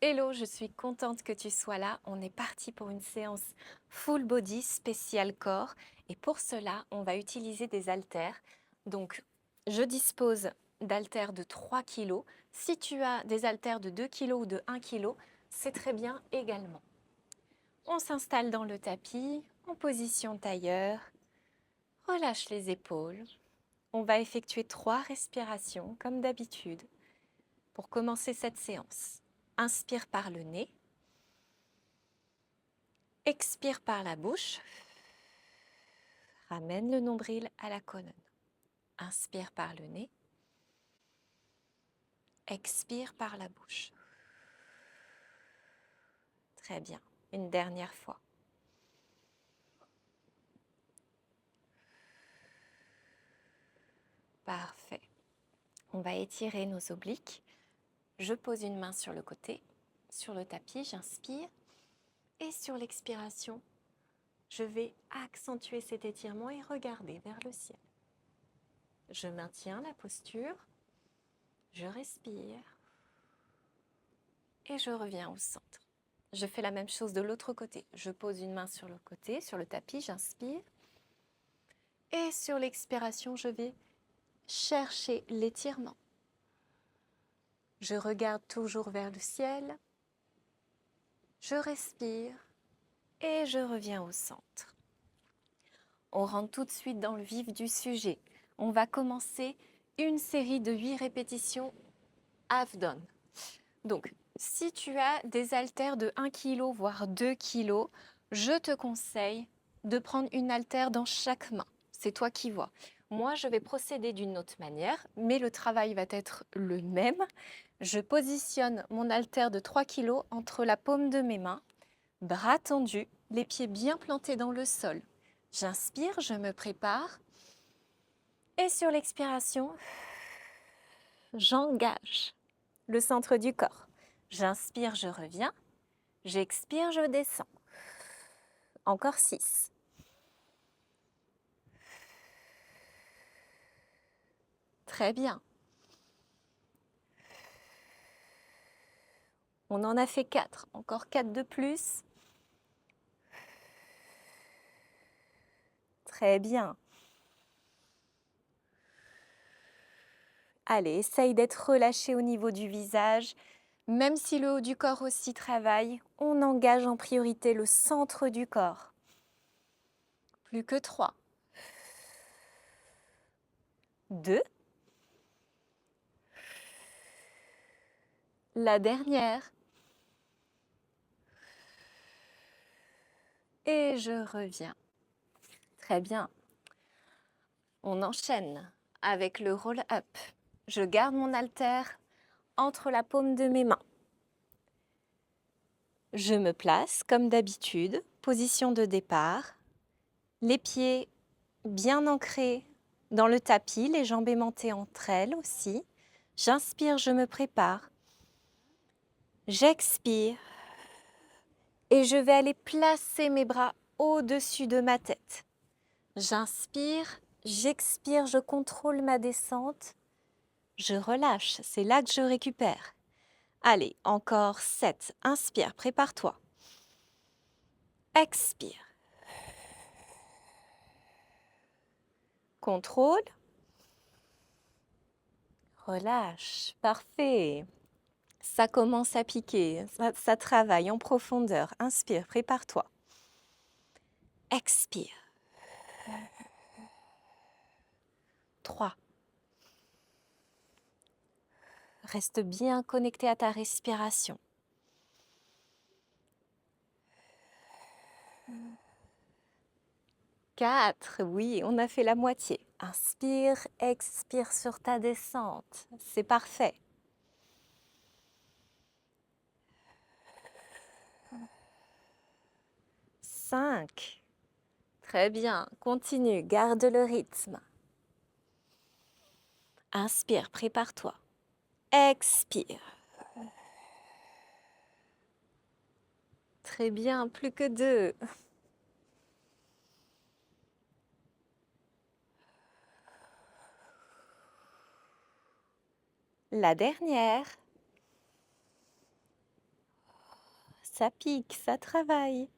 Hello, je suis contente que tu sois là. On est parti pour une séance full body spécial corps. Et pour cela, on va utiliser des haltères. Donc, je dispose d'haltères de 3 kg. Si tu as des haltères de 2 kg ou de 1 kg, c'est très bien également. On s'installe dans le tapis, en position tailleur. Relâche les épaules. On va effectuer 3 respirations, comme d'habitude, pour commencer cette séance. Inspire par le nez. Expire par la bouche. Ramène le nombril à la colonne. Inspire par le nez. Expire par la bouche. Très bien. Une dernière fois. Parfait. On va étirer nos obliques. Je pose une main sur le côté. Sur le tapis, j'inspire. Et sur l'expiration, je vais accentuer cet étirement et regarder vers le ciel. Je maintiens la posture. Je respire. Et je reviens au centre. Je fais la même chose de l'autre côté. Je pose une main sur le côté, sur le tapis, j'inspire. Et sur l'expiration, je vais chercher l'étirement. Je regarde toujours vers le ciel. Je respire et je reviens au centre. On rentre tout de suite dans le vif du sujet. On va commencer une série de 8 répétitions half done. Donc, si tu as des haltères de 1 kg, voire 2 kg, je te conseille de prendre une haltère dans chaque main. C'est toi qui vois. Moi, je vais procéder d'une autre manière, mais le travail va être le même. Je positionne mon haltère de 3 kg entre la paume de mes mains, bras tendus, les pieds bien plantés dans le sol. J'inspire, je me prépare. Et sur l'expiration, j'engage le centre du corps. J'inspire, je reviens. J'expire, je descends. Encore 6. Très bien. On en a fait 4. Encore 4 de plus. Très bien. Allez, essaye d'être relâché au niveau du visage. Même si le haut du corps aussi travaille, on engage en priorité le centre du corps. Plus que 3. 2. La dernière. Et je reviens. Très bien. On enchaîne avec le roll-up. Je garde mon haltère entre la paume de mes mains. Je me place comme d'habitude, position de départ, les pieds bien ancrés dans le tapis, les jambes aimantées entre elles aussi. J'inspire, je me prépare. J'expire et je vais aller placer mes bras au-dessus de ma tête. J'inspire, j'expire, je contrôle ma descente. Je relâche, c'est là que je récupère. Allez, encore 7. Inspire, prépare-toi. Expire. Contrôle. Relâche. Parfait. Ça commence à piquer. Ça travaille en profondeur. Inspire, prépare-toi. Expire. 3. Reste bien connecté à ta respiration. 4. Oui, on a fait la moitié. Inspire, expire sur ta descente. C'est parfait. 5. Très bien. Continue, garde le rythme. Inspire, prépare-toi. Expire. Très bien, plus que 2. La dernière. Ça pique, ça travaille.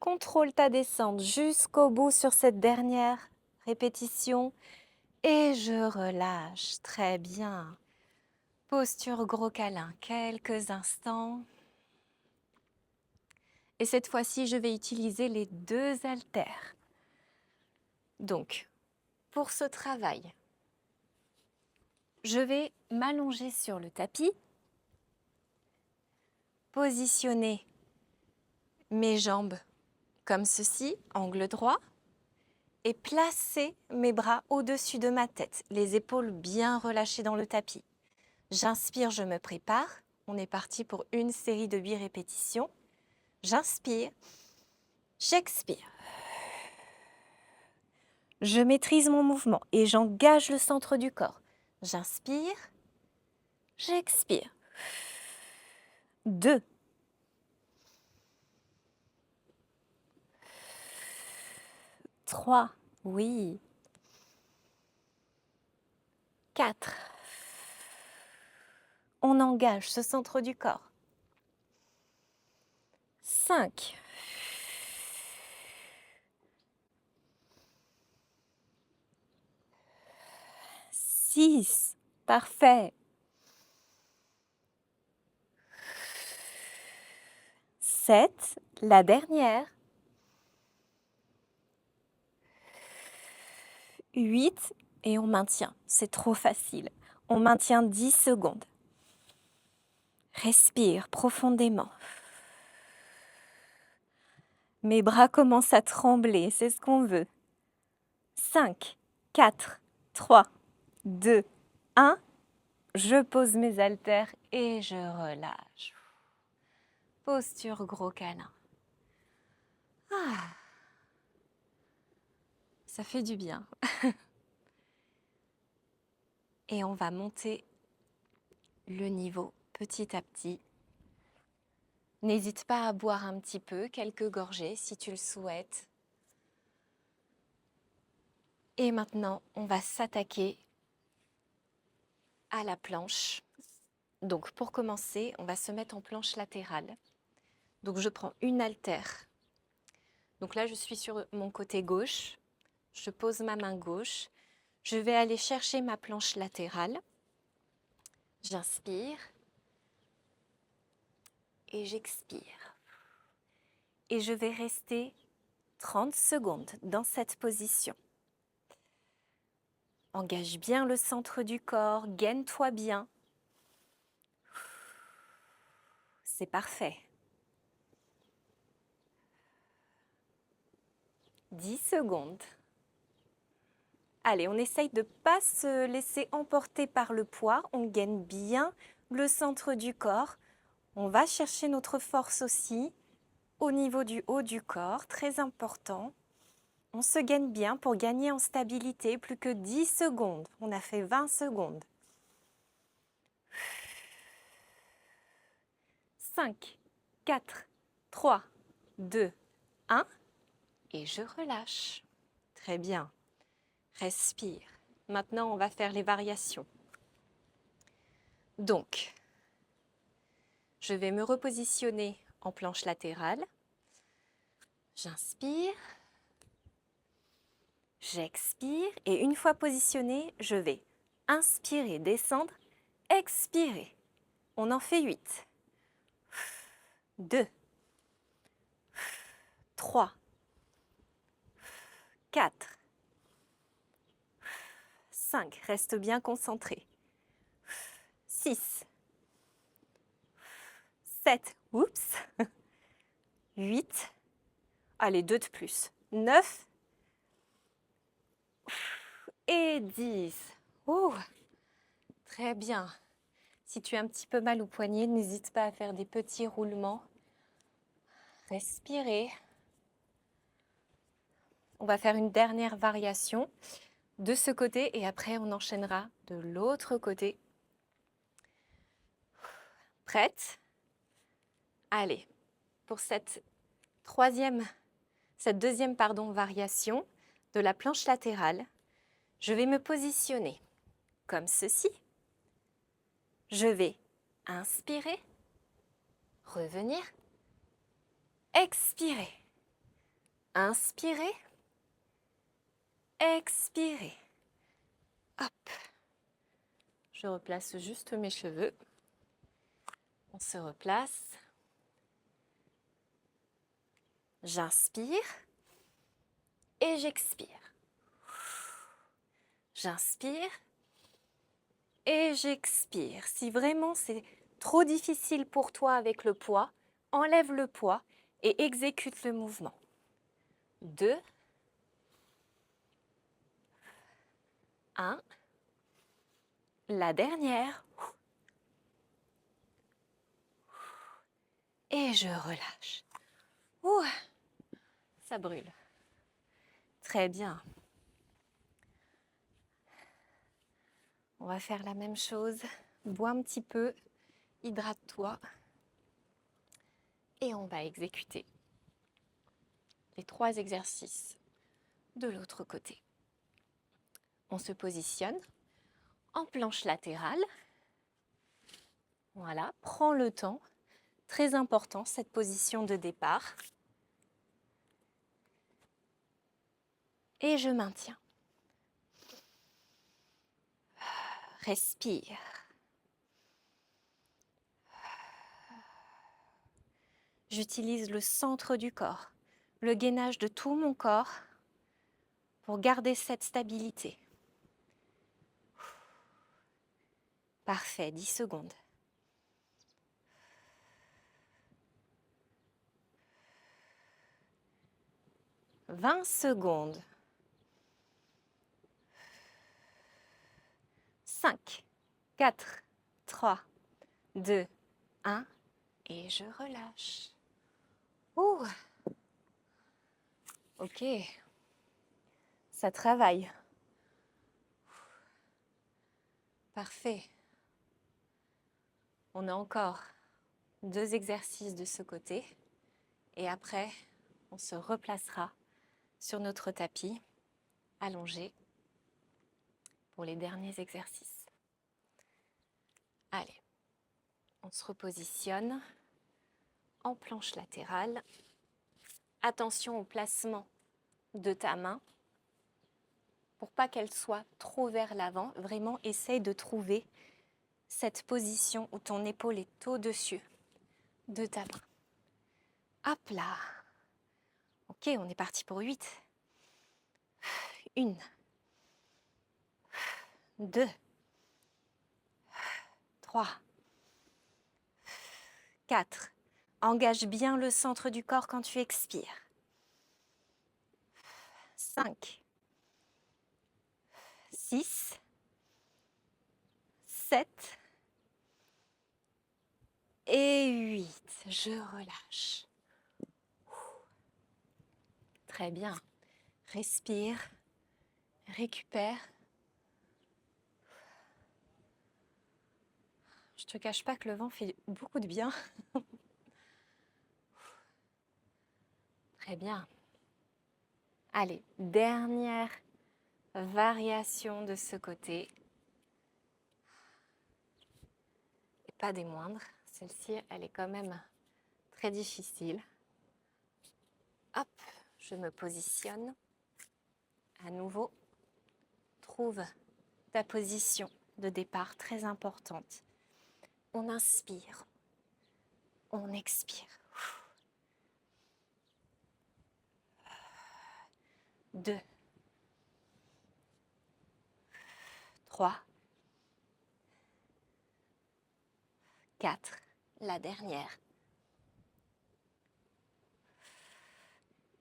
Contrôle ta descente jusqu'au bout sur cette dernière répétition. Et je relâche. Très bien. Posture gros câlin, quelques instants. Et cette fois-ci, je vais utiliser les 2 haltères. Donc, pour ce travail, je vais m'allonger sur le tapis, positionner mes jambes comme ceci, angle droit, et placer mes bras au-dessus de ma tête, les épaules bien relâchées dans le tapis. J'inspire, je me prépare. On est parti pour une série de 8 répétitions. J'inspire, j'expire. Je maîtrise mon mouvement et j'engage le centre du corps. J'inspire, j'expire. 2. 3. Oui. 4. On engage ce centre du corps. 5. 6. Parfait. 7. La dernière. 8. Et on maintient. C'est trop facile. On maintient 10 secondes. Respire profondément. Mes bras commencent à trembler, c'est ce qu'on veut. 5, 4, 3, 2, 1. Je pose mes haltères et je relâche. Posture gros câlin. Ça fait du bien. Et on va monter le niveau petit à petit. N'hésite pas à boire un petit peu, quelques gorgées si tu le souhaites. Et maintenant, on va s'attaquer à la planche. Donc pour commencer, on va se mettre en planche latérale. Donc je prends une haltère. Donc là, je suis sur mon côté gauche. Je pose ma main gauche. Je vais aller chercher ma planche latérale. J'inspire. Et j'expire. Et je vais rester 30 secondes dans cette position. Engage bien le centre du corps, gaine-toi bien. C'est parfait. 10 secondes. Allez, on essaye de ne pas se laisser emporter par le poids. On gaine bien le centre du corps. On va chercher notre force aussi au niveau du haut du corps, très important. On se gaine bien pour gagner en stabilité, plus que 10 secondes. On a fait 20 secondes. 5, 4, 3, 2, 1. Et je relâche. Très bien. Respire. Maintenant, on va faire les variations. Donc, je vais me repositionner en planche latérale. J'inspire. J'expire. Et une fois positionnée, je vais inspirer, descendre, expirer. On en fait 8. 2, 3, 4, 5. Reste bien concentré. 6, 7, oups, 8, allez, 2 de plus, 9 et 10. Oh, très bien. Si tu as un petit peu mal au poignet, n'hésite pas à faire des petits roulements. Respirez. On va faire une dernière variation de ce côté et après on enchaînera de l'autre côté. Prête? Allez, pour cette deuxième variation de la planche latérale, je vais me positionner comme ceci. Je vais inspirer, revenir, expirer, inspirer, expirer. Hop. Je replace juste mes cheveux. On se replace. J'inspire et j'expire. J'inspire et j'expire. Si vraiment c'est trop difficile pour toi avec le poids, enlève le poids et exécute le mouvement. 2, 1, la dernière. Et je relâche. Ouh, ça brûle. Très bien. On va faire la même chose. Bois un petit peu, hydrate-toi. Et on va exécuter les 3 exercices de l'autre côté. On se positionne en planche latérale. Voilà, prends le temps. Très important, cette position de départ. Et je maintiens. Respire. J'utilise le centre du corps, le gainage de tout mon corps pour garder cette stabilité. Parfait, 10 secondes. « 20 secondes. 5, 4, 3, 2, 1 et je relâche. Ouh. Ok, ça travaille. Parfait. On a encore 2 exercices de ce côté et après, on se replacera sur notre tapis allongé pour les derniers exercices. Allez, on se repositionne en planche latérale. Attention au placement de ta main pour pas qu'elle soit trop vers l'avant. Vraiment, essaye de trouver cette position où ton épaule est au-dessus de ta main. Hop là. Ok, on est parti pour 8. 1, 2, 3, 4. Engage bien le centre du corps quand tu expires. 5, 6, 7 et 8. Je relâche. Très bien. Respire, récupère. Je ne te cache pas que le vent fait beaucoup de bien. Très bien. Allez, dernière variation de ce côté. Et pas des moindres. Celle-ci, elle est quand même très difficile. Hop, je me positionne. À nouveau, trouve ta position de départ très importante. On inspire, on expire. 2, 3, 4, la dernière.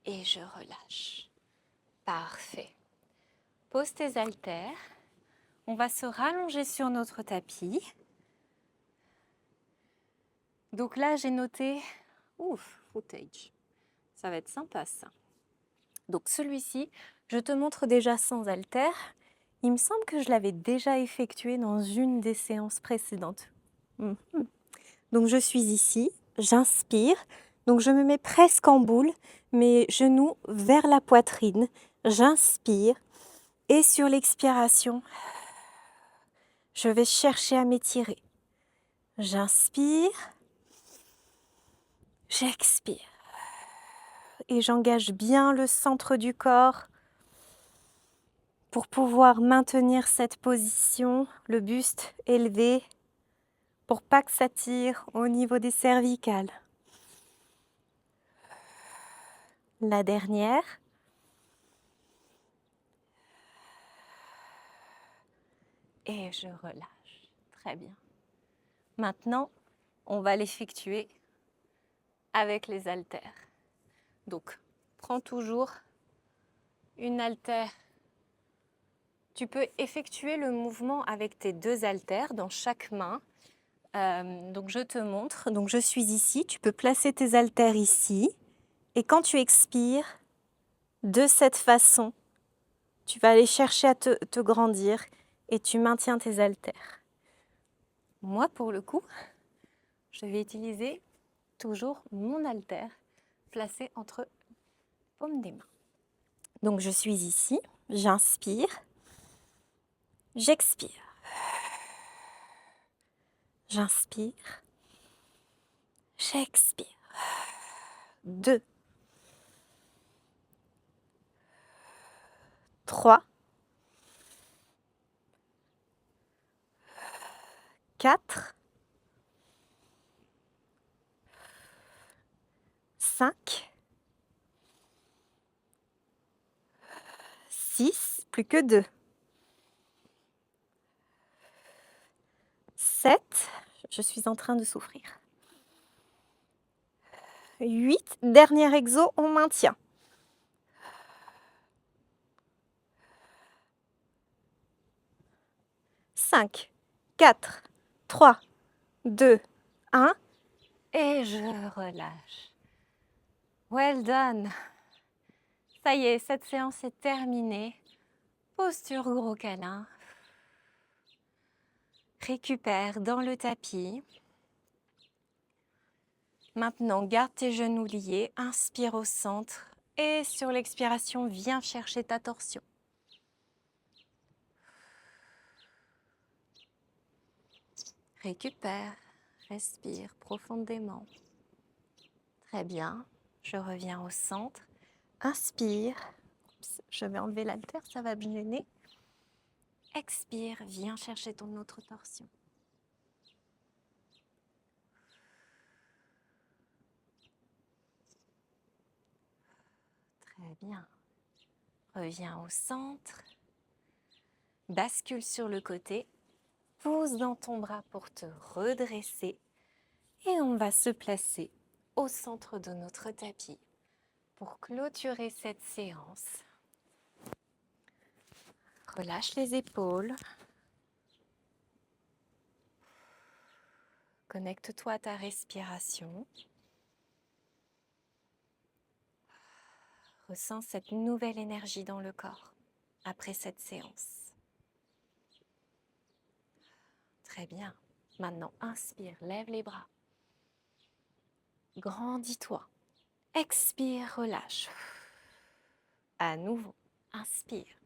Et je relâche. Parfait. Pose tes haltères. On va se rallonger sur notre tapis. Donc là, j'ai noté... Ouf, footage. Ça va être sympa, ça. Donc celui-ci, je te montre déjà sans haltères. Il me semble que je l'avais déjà effectué dans une des séances précédentes. Donc je suis ici, j'inspire. Donc je me mets presque en boule, mes genoux vers la poitrine. J'inspire et sur l'expiration, je vais chercher à m'étirer. J'inspire, j'expire. Et j'engage bien le centre du corps pour pouvoir maintenir cette position, le buste élevé, pour pas que ça tire au niveau des cervicales. La dernière. Et je relâche. Très bien. Maintenant, on va l'effectuer avec les haltères. Donc, prends toujours une haltère. Tu peux effectuer le mouvement avec tes 2 haltères dans chaque main. Donc, je te montre. Donc, je suis ici. Tu peux placer tes haltères ici. Et quand tu expires, de cette façon, tu vas aller chercher à te grandir et tu maintiens tes haltères. Moi, pour le coup, je vais utiliser toujours mon haltère placé entre les paumes des mains. Donc, je suis ici, j'inspire, j'expire. J'inspire, j'expire. 2, 3, 4, 5, 6, plus que 2. 7, je suis en train de souffrir. 8, dernier exo, on maintient. 5, 4, 3, 2, 1. Et je relâche. Well done. Ça y est, cette séance est terminée. Posture gros câlin. Récupère dans le tapis. Maintenant, garde tes genoux liés, inspire au centre et sur l'expiration, viens chercher ta torsion. Récupère, respire profondément. Très bien, je reviens au centre. Inspire, oups, je vais enlever l'haltère, ça va me gêner. Expire, viens chercher ton autre torsion. Très bien. Reviens au centre. Bascule sur le côté. Pousse dans ton bras pour te redresser. Et on va se placer au centre de notre tapis pour clôturer cette séance. Relâche les épaules. Connecte-toi à ta respiration. Ressens cette nouvelle énergie dans le corps après cette séance. Très bien. Maintenant, inspire, lève les bras. Grandis-toi. Expire, relâche. À nouveau, inspire.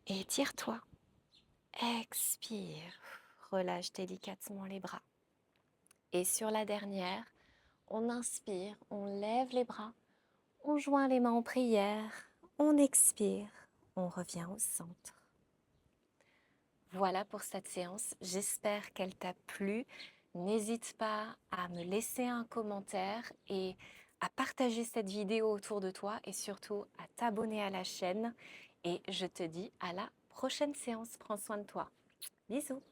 Étire-toi. Expire. Relâche délicatement les bras. Et sur la dernière, on inspire, on lève les bras, on joint les mains en prière, on expire, on revient au centre. Voilà pour cette séance, j'espère qu'elle t'a plu. N'hésite pas à me laisser un commentaire et à partager cette vidéo autour de toi et surtout à t'abonner à la chaîne. Et je te dis à la prochaine séance. Prends soin de toi. Bisous.